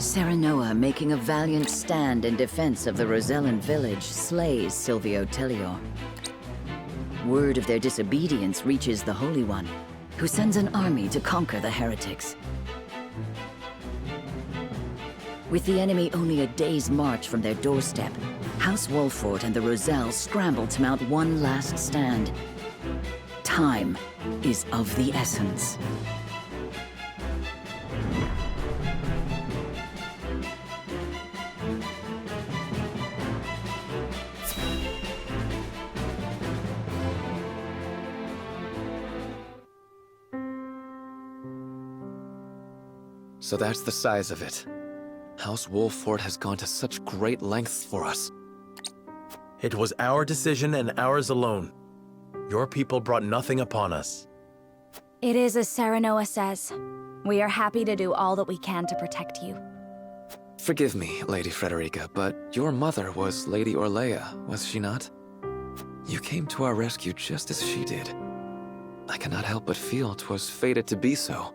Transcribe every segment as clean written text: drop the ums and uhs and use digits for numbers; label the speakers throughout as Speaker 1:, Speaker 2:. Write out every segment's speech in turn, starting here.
Speaker 1: Serenoa, making a valiant stand in defense of the Rosellan village, slays Silvio Tellior. Word of their disobedience reaches the Holy One, who sends an army to conquer the heretics. With the enemy only a day's march from their doorstep, House Wolfort and the Roselle scramble to mount one last stand. Time is of the essence.
Speaker 2: So that's the size of it. House Wolfort has gone to such great lengths for us.
Speaker 3: It was our decision and ours alone. Your people brought nothing upon us.
Speaker 4: It is as Serenoa says. We are happy to do all that we can to protect you.
Speaker 2: Forgive me, Lady Frederica, but your mother was Lady Orlea, was she not? You came to our rescue just as she did. I cannot help but feel 'twas fated to be so.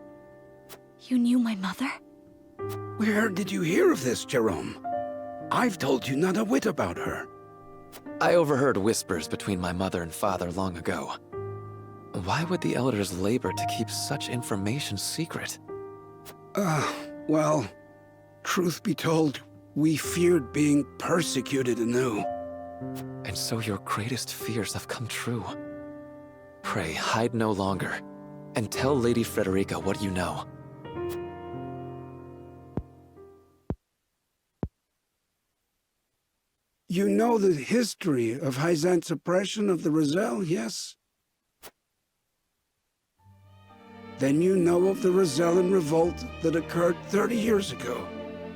Speaker 4: You knew my mother?
Speaker 5: Where did you hear of this, Jerome? I've told you not a whit about her.
Speaker 2: I overheard whispers between my mother and father long ago. Why would the elders labor to keep such information secret?
Speaker 5: Well, truth be told, we feared being persecuted anew.
Speaker 2: And so your greatest fears have come true. Pray, hide no longer, and tell Lady Frederica what you know.
Speaker 5: You know the history of Hyzant's oppression of the Roselle, yes? Then you know of the Rosellan revolt that occurred 30 years ago.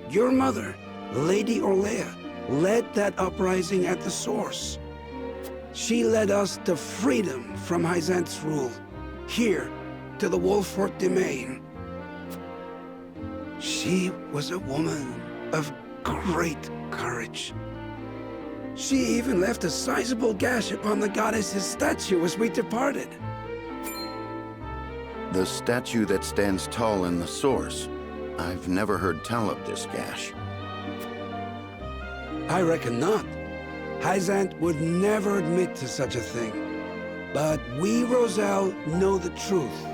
Speaker 5: Your mother, Lady Orlea, led that uprising at the source. She led us to freedom from Hyzant's rule, here to the Wolfort domain. She was a woman of great courage. She even left a sizable gash upon the goddess's statue as we departed.
Speaker 6: The statue that stands tall in the source. I've never heard tell of this gash.
Speaker 5: I reckon not. Hyzant would never admit to such a thing. But we, Roselle, know the truth.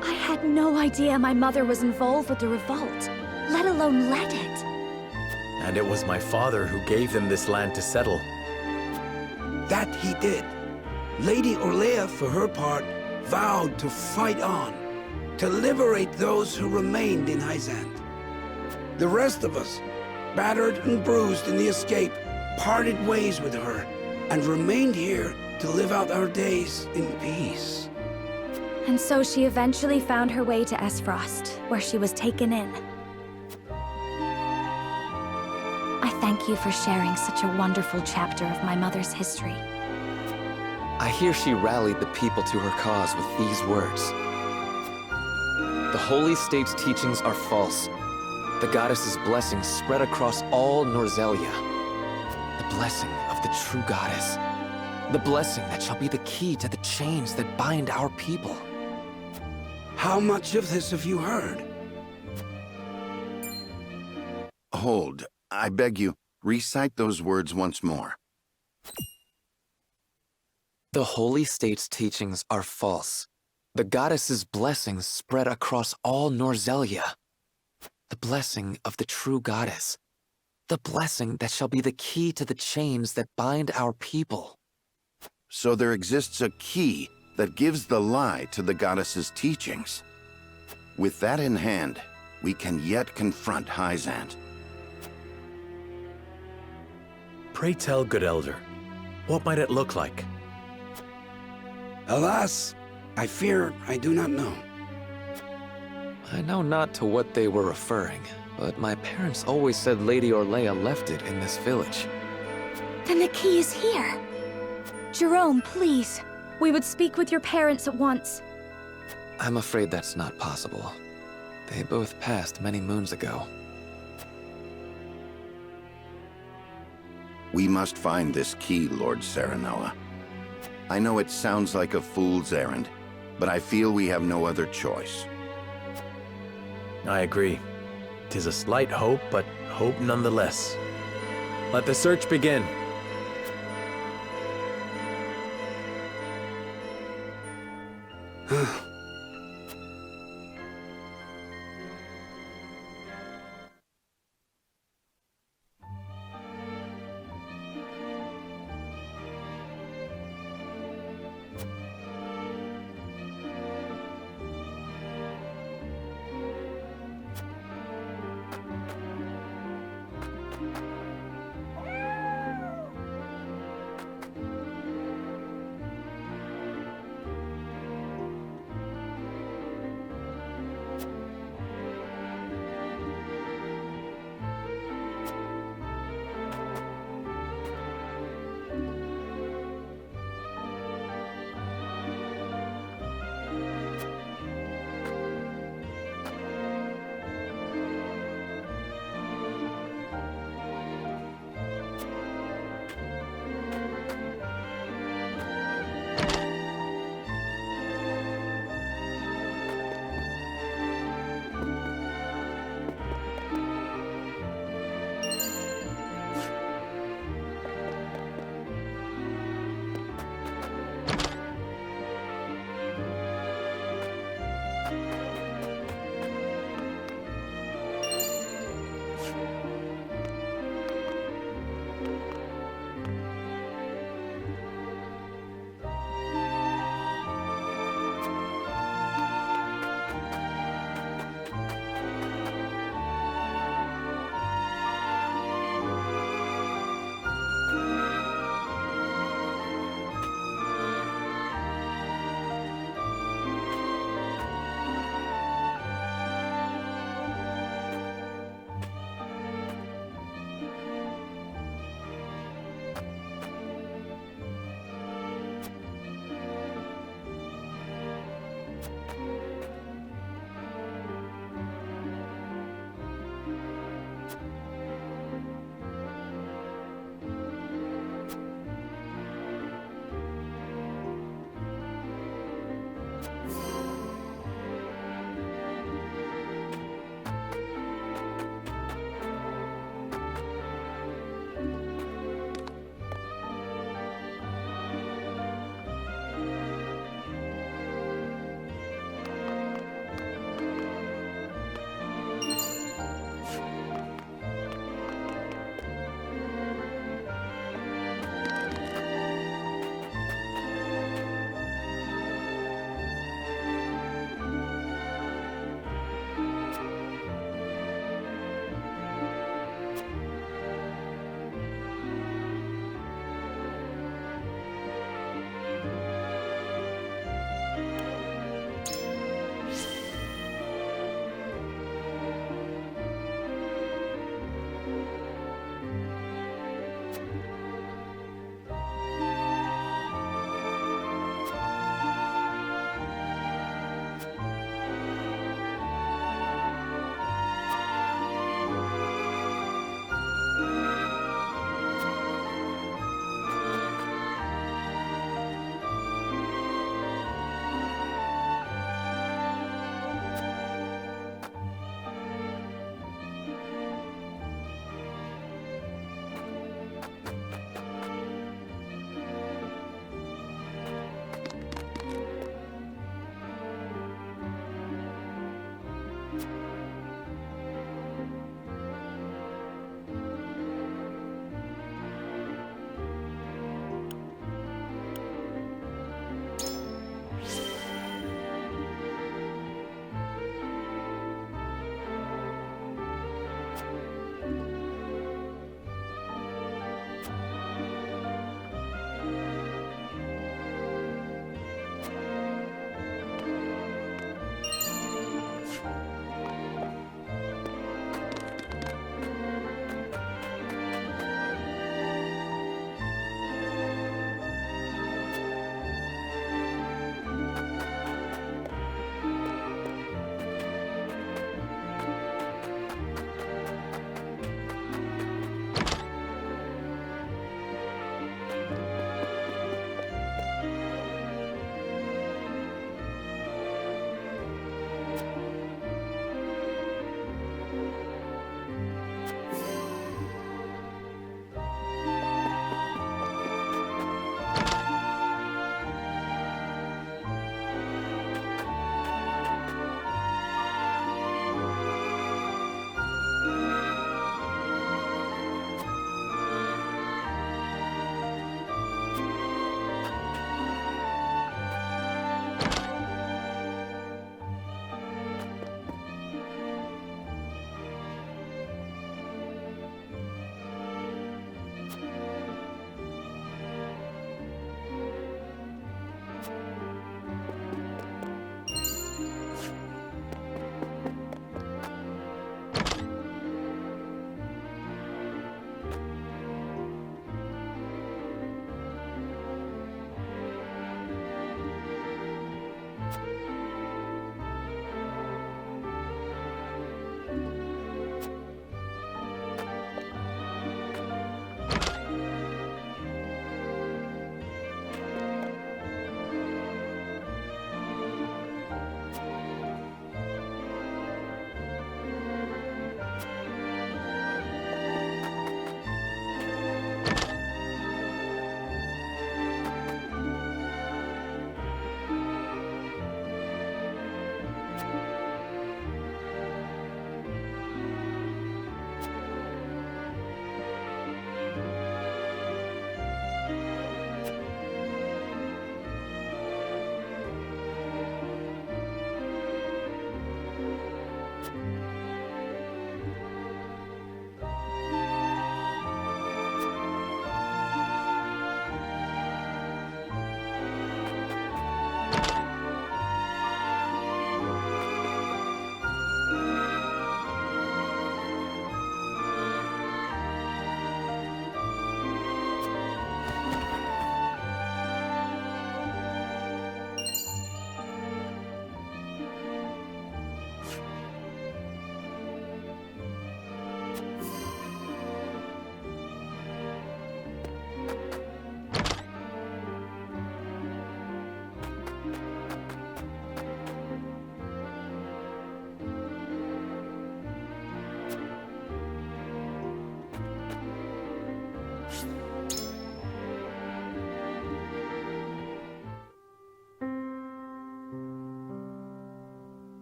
Speaker 4: I had no idea my mother was involved with the revolt, let alone led it.
Speaker 3: And it was my father who gave them this land to settle.
Speaker 5: That he did. Lady Orlea, for her part, vowed to fight on, to liberate those who remained in Hyzant. The rest of us, battered and bruised in the escape, parted ways with her, and remained here to live out our days in peace.
Speaker 4: And so she eventually found her way to Esfrost, where she was taken in. I thank you for sharing such a wonderful chapter of my mother's history.
Speaker 2: I hear she rallied the people to her cause with these words. The Holy State's teachings are false. The goddess's blessings spread across all Norzelia. The blessing of the true goddess. The blessing that shall be the key to the chains that bind our people.
Speaker 5: How much of this have you heard?
Speaker 6: Hold. I beg you, recite those words once more.
Speaker 2: The Holy State's teachings are false. The goddess's blessings spread across all Norzelia. The blessing of the true goddess. The blessing that shall be the key to the chains that bind our people.
Speaker 6: So there exists a key that gives the lie to the goddess's teachings. With that in hand, we can yet confront Hyzant.
Speaker 3: Pray tell, good elder, what might it look like?
Speaker 5: Alas, I fear I do not know.
Speaker 2: I know not to what they were referring, but my parents always said Lady Orlea left it in this village.
Speaker 4: Then the key is here. Jerome, please. We would speak with your parents at once.
Speaker 2: I'm afraid that's not possible. They both passed many moons ago.
Speaker 6: We must find this key, Lord Serenoa. I know it sounds like a fool's errand, but I feel we have no other choice.
Speaker 3: I agree. 'Tis a slight hope, but hope nonetheless. Let the search begin.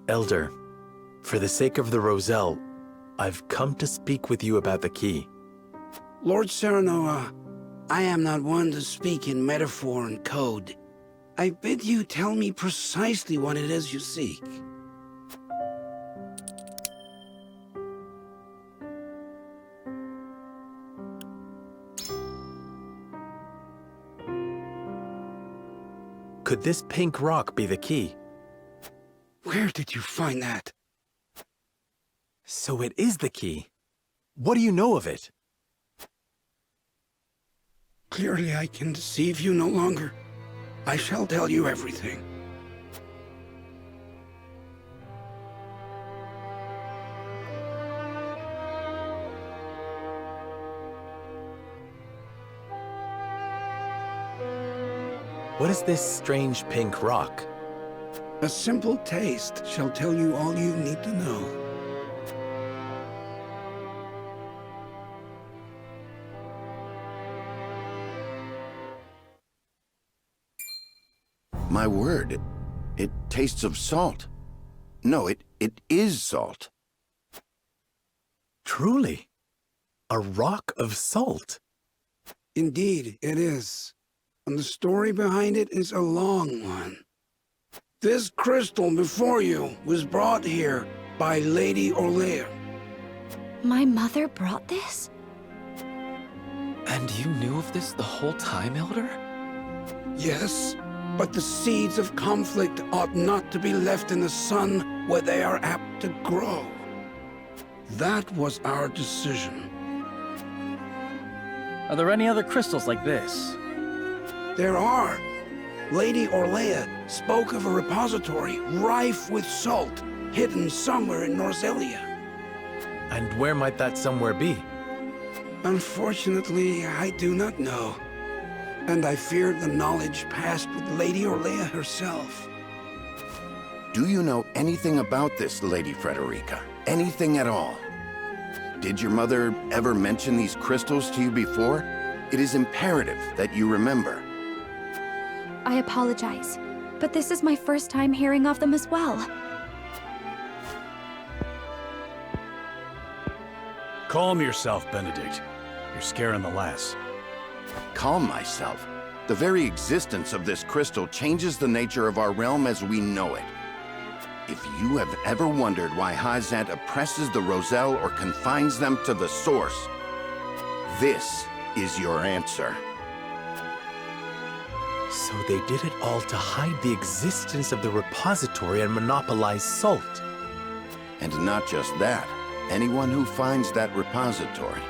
Speaker 3: Elder, for the sake of the Roselle, I've come to speak with you about the key.
Speaker 5: Lord Serenoa, I am not one to speak in metaphor and code. I bid you tell me precisely what it is you seek.
Speaker 3: Could this pink rock be the key?
Speaker 5: Where did you find that?
Speaker 3: So it is the key. What do you know of it?
Speaker 5: Clearly I can deceive you no longer. I shall tell you everything.
Speaker 3: What is this strange pink rock?
Speaker 5: A simple taste shall tell you all you need to know.
Speaker 6: My word, it tastes of salt. No, it is salt.
Speaker 3: Truly, a rock of salt.
Speaker 5: Indeed, it is. And the story behind it is a long one. This crystal before you was brought here by Lady Orlea.
Speaker 4: My mother brought this?
Speaker 2: And you knew of this the whole time, Elder?
Speaker 5: Yes, but the seeds of conflict ought not to be left in the sun where they are apt to grow. That was our decision.
Speaker 7: Are there any other crystals like this?
Speaker 5: There are. Lady Orlea spoke of a repository rife with salt, hidden somewhere in Norzelia.
Speaker 3: And where might that somewhere be?
Speaker 5: Unfortunately, I do not know. And I fear the knowledge passed with Lady Orlea herself.
Speaker 6: Do you know anything about this, Lady Frederica? Anything at all? Did your mother ever mention these crystals to you before? It is imperative that you remember.
Speaker 4: I apologize, but this is my first time hearing of them as well.
Speaker 8: Calm yourself, Benedict. You're scaring the lass.
Speaker 6: Calm myself. The very existence of this crystal changes the nature of our realm as we know it. If you have ever wondered why Hyzant oppresses the Roselle or confines them to the source, this is your answer.
Speaker 3: So they did it all to hide the existence of the repository and monopolize salt.
Speaker 6: And not just that, anyone who finds that repository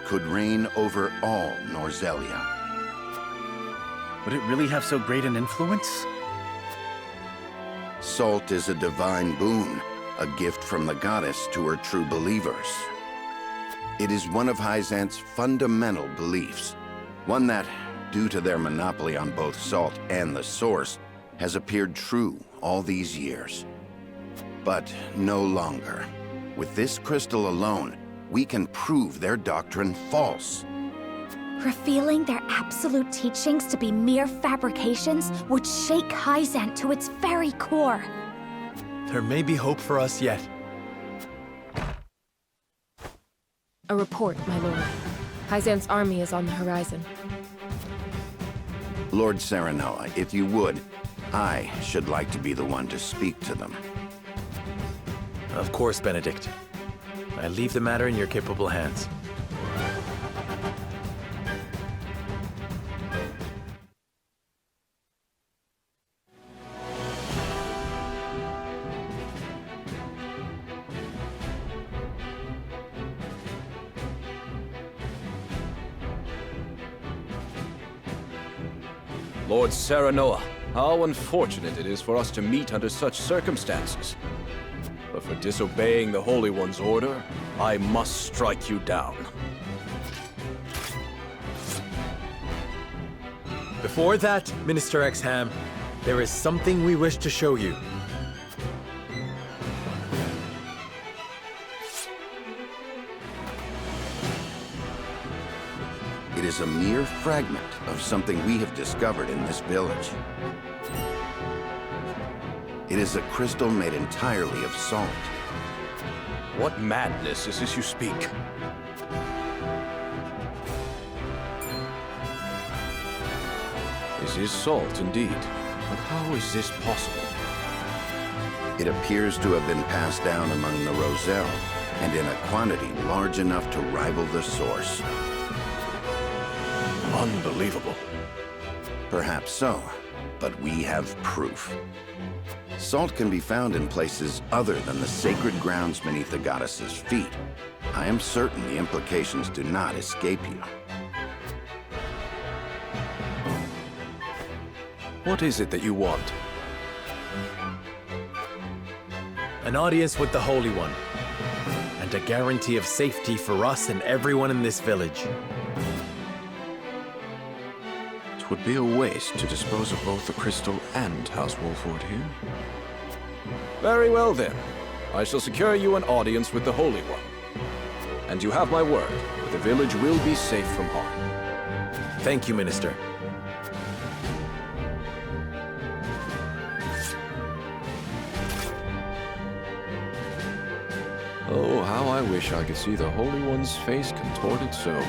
Speaker 6: could reign over all Norzelia.
Speaker 7: Would it really have so great an influence?
Speaker 6: Salt is a divine boon, a gift from the goddess to her true believers. It is one of Hyzant's fundamental beliefs, one that, due to their monopoly on both salt and the source, has appeared true all these years. But no longer. With this crystal alone, we can prove their doctrine false.
Speaker 4: Revealing their absolute teachings to be mere fabrications would shake Hyzant to its very core.
Speaker 3: There may be hope for us yet.
Speaker 9: A report, my lord. Hyzant's army is on the horizon.
Speaker 6: Lord Serenoa, if you would, I should like to be the one to speak to them.
Speaker 3: Of course, Benedict. I leave the matter in your capable hands.
Speaker 10: Lord Serenoa, how unfortunate it is for us to meet under such circumstances. But for disobeying the Holy One's order, I must strike you down.
Speaker 3: Before that, Minister Exham, there is something we wish to show you.
Speaker 6: It is a mere fragment of something we have discovered in this village. It is a crystal made entirely of salt.
Speaker 10: What madness is this you speak? This is salt, indeed. But how is this possible?
Speaker 6: It appears to have been passed down among the Roselle, and in a quantity large enough to rival the source.
Speaker 10: Unbelievable.
Speaker 6: Perhaps so, but we have proof. Salt can be found in places other than the sacred grounds beneath the goddess's feet. I am certain the implications do not escape you.
Speaker 10: What is it that you want?
Speaker 3: An audience with the Holy One, and a guarantee of safety for us and everyone in this village.
Speaker 10: It would be a waste to dispose of both the crystal and House Wolford here. Very well then. I shall secure you an audience with the Holy One. And you have my word, that the village will be safe from harm.
Speaker 3: Thank you, Minister.
Speaker 10: Oh, how I wish I could see the Holy One's face contorted so.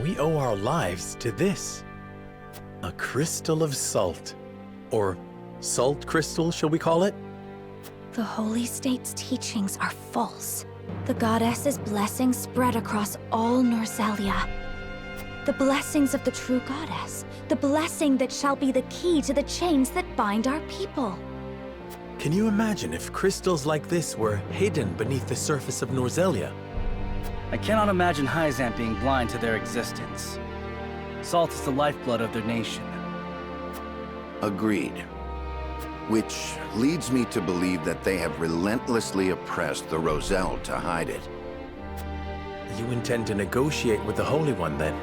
Speaker 3: We owe our lives to this. A crystal of salt. Or salt crystal, shall we call it?
Speaker 4: The Holy State's teachings are false. The goddess's blessings spread across all Norzelia. The blessings of the true goddess. The blessing that shall be the key to the chains that bind our people.
Speaker 3: Can you imagine if crystals like this were hidden beneath the surface of Norzelia?
Speaker 7: I cannot imagine Hyzant being blind to their existence. Salt is the lifeblood of their nation.
Speaker 6: Agreed. Which leads me to believe that they have relentlessly oppressed the Roselle to hide it.
Speaker 3: You intend to negotiate with the Holy One, then?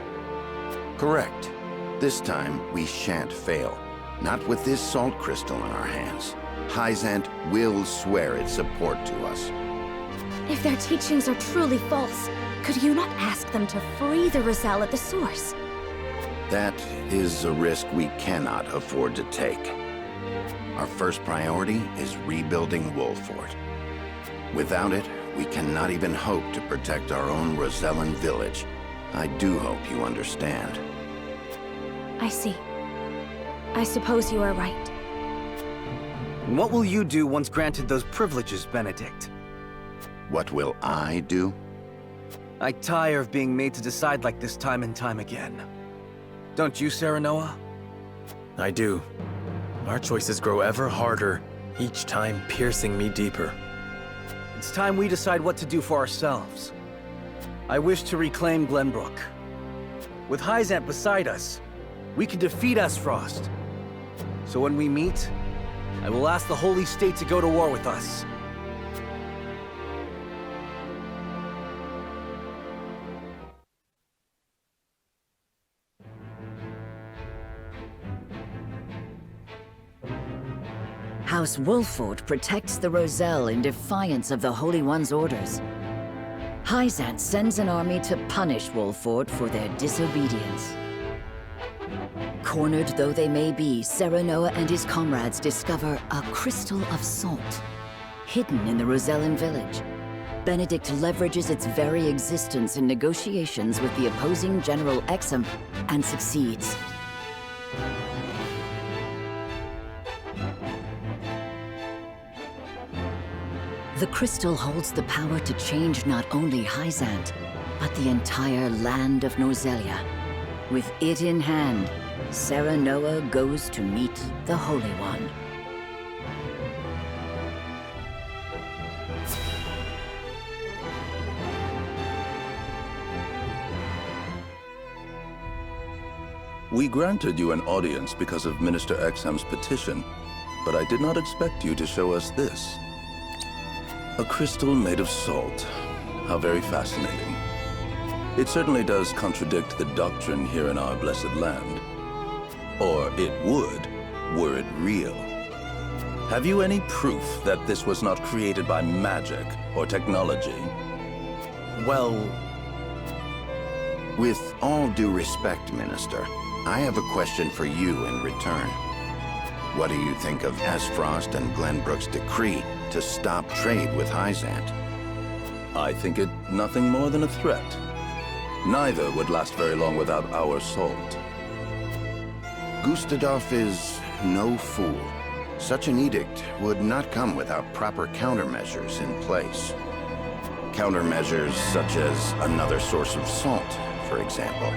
Speaker 6: Correct. This time, we shan't fail. Not with this salt crystal in our hands. Hyzant will swear its support to us.
Speaker 4: If their teachings are truly false, could you not ask them to free the Roselle at the source?
Speaker 6: That is a risk we cannot afford to take. Our first priority is rebuilding Wolford. Without it, we cannot even hope to protect our own Rosellan village. I do hope you understand.
Speaker 4: I see. I suppose you are right.
Speaker 7: And what will you do once granted those privileges, Benedict?
Speaker 6: What will I do?
Speaker 7: I tire of being made to decide like this time and time again. Don't you, Serenoa?
Speaker 3: I do. Our choices grow ever harder, each time piercing me deeper.
Speaker 7: It's time we decide what to do for ourselves. I wish to reclaim Glenbrook. With Hyzant beside us, we can defeat Esfrost. So when we meet, I will ask the Holy State to go to war with us.
Speaker 1: House Wolford protects the Roselle in defiance of the Holy One's orders. Hyzant sends an army to punish Wolford for their disobedience. Cornered though they may be, Serenoa and his comrades discover a crystal of salt, hidden in the Rosellan village. Benedict leverages its very existence in negotiations with the opposing General Exum and succeeds. The crystal holds the power to change not only Hyzant, but the entire land of Norzelia. With it in hand, Serenoa goes to meet the Holy One.
Speaker 11: We granted you an audience because of Minister Exham's petition, but I did not expect you to show us this. A crystal made of salt. How very fascinating. It certainly does contradict the doctrine here in our blessed land. Or it would, were it real. Have you any proof that this was not created by magic or technology?
Speaker 3: Well,
Speaker 6: With all due respect, Minister, I have a question for you in return. What do you think of Esfrost and Glenbrook's decree to stop trade with Hyzant?
Speaker 11: I think it nothing more than a threat. Neither would last very long without our salt.
Speaker 6: Gustadolf is no fool. Such an edict would not come without proper countermeasures in place. Countermeasures such as another source of salt, for example.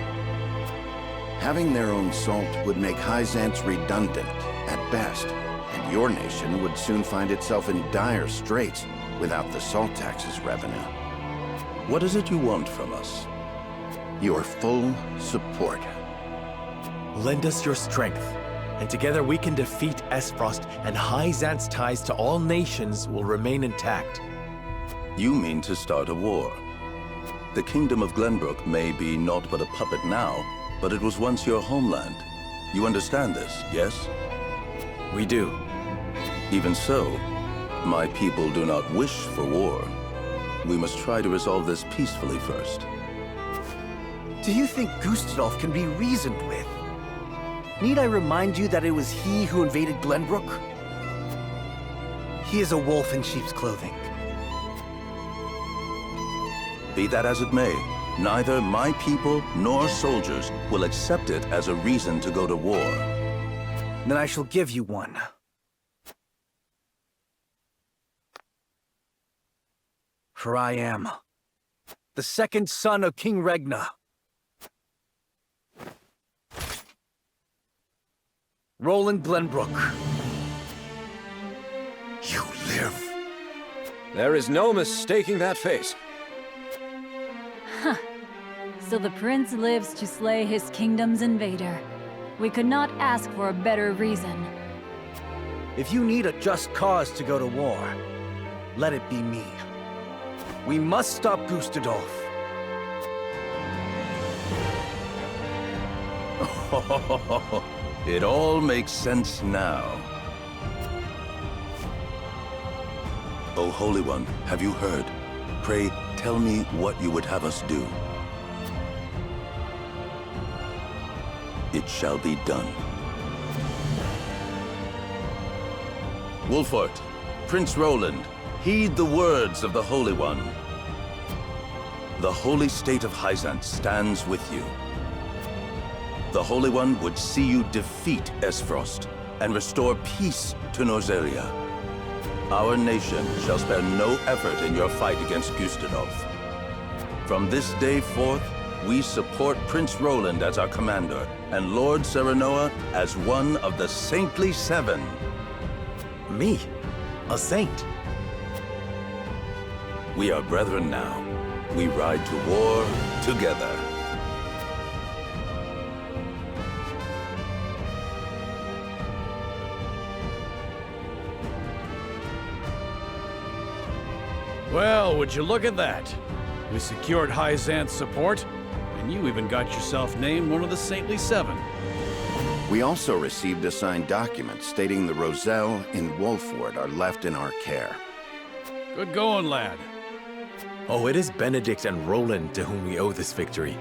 Speaker 6: Having their own salt would make Hyzant's redundant, at best, and your nation would soon find itself in dire straits without the salt tax's revenue.
Speaker 11: What is it you want from us?
Speaker 6: Your full support.
Speaker 3: Lend us your strength, and together we can defeat Esfrost, and Hyzant's ties to all nations will remain intact.
Speaker 11: You mean to start a war. The Kingdom of Glenbrook may be naught but a puppet now, but it was once your homeland. You understand this, yes?
Speaker 3: We do.
Speaker 11: Even so, my people do not wish for war. We must try to resolve this peacefully first.
Speaker 7: Do you think Gustadolf can be reasoned with? Need I remind you that it was he who invaded Glenbrook? He is a wolf in sheep's clothing.
Speaker 11: Be that as it may, neither my people nor soldiers will accept it as a reason to go to war.
Speaker 7: Then I shall give you one. For I am the second son of King Regna. Roland Glenbrook.
Speaker 5: You live.
Speaker 10: There is no mistaking that face.
Speaker 12: So the prince lives to slay his kingdom's invader. We could not ask for a better reason.
Speaker 7: If you need a just cause to go to war, let it be me. We must stop Gustadolf.
Speaker 11: It all makes sense now. O Holy One, have you heard? Pray, tell me what you would have us do. It shall be done. Wolfort, Prince Roland, heed the words of the Holy One. The holy state of Hyzant stands with you. The Holy One would see you defeat Esfrost and restore peace to Norzelia. Our nation shall spare no effort in your fight against Gustadolf. From this day forth, we support Prince Roland as our commander, and Lord Serenoa as one of the Saintly Seven.
Speaker 3: Me? A saint?
Speaker 11: We are brethren now. We ride to war together.
Speaker 8: Well, would you look at that? We secured Hyzant's support, and you even got yourself named one of the Saintly Seven.
Speaker 6: We also received a signed document stating the Roselle in Wolford are left in our care.
Speaker 8: Good going, lad.
Speaker 3: Oh, it is Benedict and Roland to whom we owe this victory.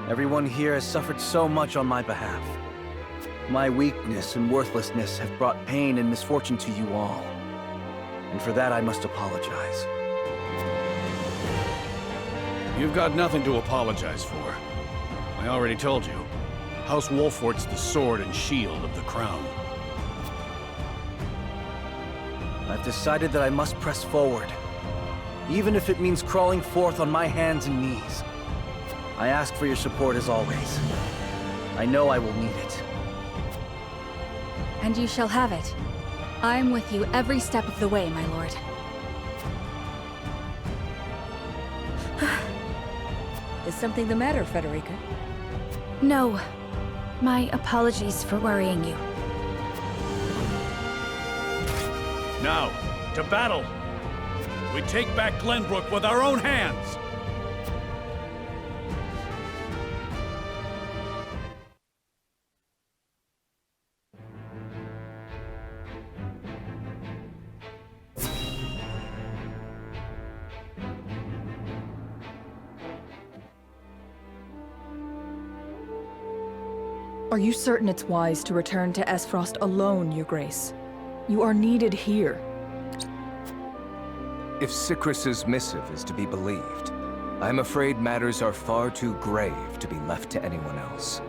Speaker 7: Everyone here has suffered so much on my behalf. My weakness and worthlessness have brought pain and misfortune to you all. And for that I must apologize.
Speaker 8: You've got nothing to apologize for. I already told you. House Wolfort's the sword and shield of the crown.
Speaker 7: I've decided that I must press forward, even if it means crawling forth on my hands and knees. I ask for your support as always. I know I will need it.
Speaker 4: And you shall have it. I am with you every step of the way, my lord.
Speaker 13: Is something the matter, Frederica?
Speaker 4: No. My apologies for worrying you.
Speaker 8: Now, to battle! We take back Glenbrook with our own hands!
Speaker 14: Are you certain it's wise to return to Esfrost alone, Your Grace? You are needed here.
Speaker 15: If Sikrus's missive is to be believed, I'm afraid matters are far too grave to be left to anyone else.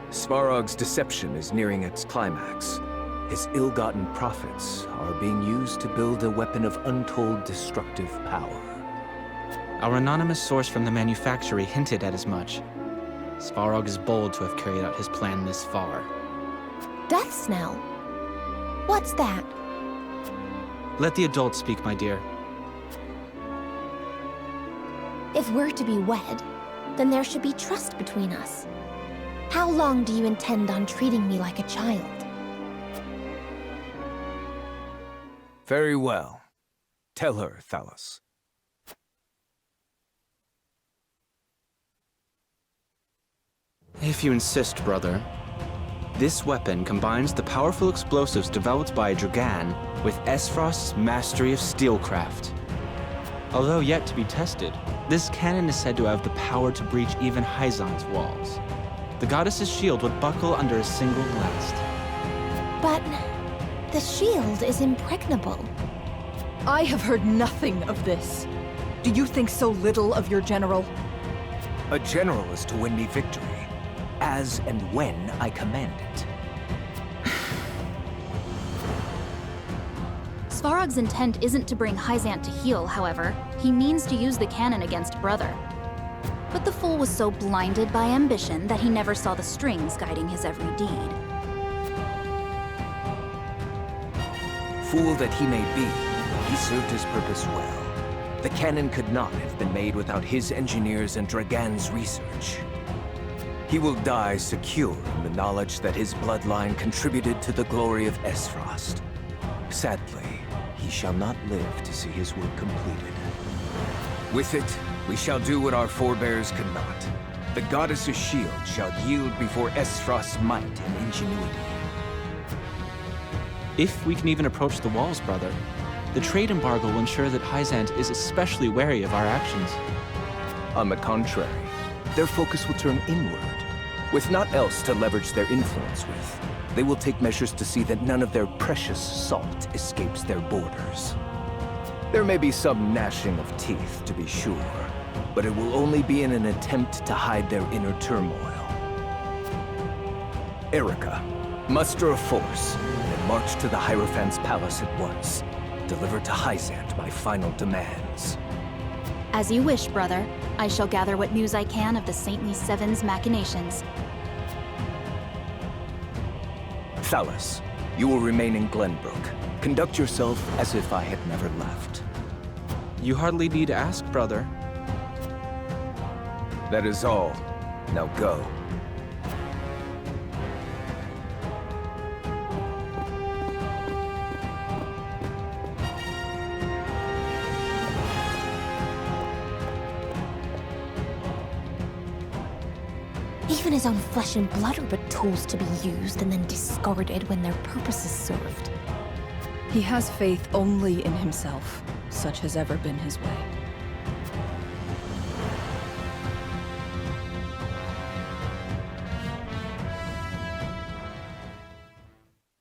Speaker 15: Svarog's deception is nearing its climax. His ill-gotten profits are being used to build a weapon of untold destructive power.
Speaker 16: Our anonymous source from the manufactory hinted at as much. Svarog is bold to have carried out his plan this far.
Speaker 17: Death Snell? What's that?
Speaker 16: Let the adults speak, my dear.
Speaker 17: If we're to be wed, then there should be trust between us. How long do you intend on treating me like a child?
Speaker 15: Very well. Tell her, Thalos.
Speaker 16: If you insist, brother. This weapon combines the powerful explosives developed by Dragan with Esfrost's mastery of steelcraft. Although yet to be tested, this cannon is said to have the power to breach even Hyzan's walls. The goddess's shield would buckle under a single blast.
Speaker 17: But the shield is impregnable.
Speaker 14: I have heard nothing of this. Do you think so little of your general?
Speaker 15: A general is to win me victory, as and when I command it.
Speaker 18: Svarog's intent isn't to bring Hyzant to heel, however. He means to use the cannon against Brother. But the fool was so blinded by ambition that he never saw the strings guiding his every deed.
Speaker 15: Fool that he may be, he served his purpose well. The cannon could not have been made without his engineers and Dragan's research. He will die secure in the knowledge that his bloodline contributed to the glory of Esfrost. Sadly, he shall not live to see his work completed. With it, we shall do what our forebears could not. The goddess's shield shall yield before Esfrost's might and ingenuity.
Speaker 16: If we can even approach the walls, brother, the trade embargo will ensure that Hyzant is especially wary of our actions.
Speaker 15: On the contrary, their focus will turn inward. With naught else to leverage their influence with, they will take measures to see that none of their precious salt escapes their borders. There may be some gnashing of teeth, to be sure, but it will only be in an attempt to hide their inner turmoil. Erica, muster a force, and march to the Hierophant's palace at once. Deliver to Hyzant my final demands.
Speaker 18: As you wish, brother. I shall gather what news I can of the Saintly Seven's machinations.
Speaker 15: Thalos, you will remain in Glenbrook. Conduct yourself as if I had never left.
Speaker 16: You hardly need to ask, brother.
Speaker 15: That is all. Now go.
Speaker 17: Even his own flesh and blood are but tools to be used and then discarded when their purpose is served.
Speaker 14: He has faith only in himself. Such has ever been his way.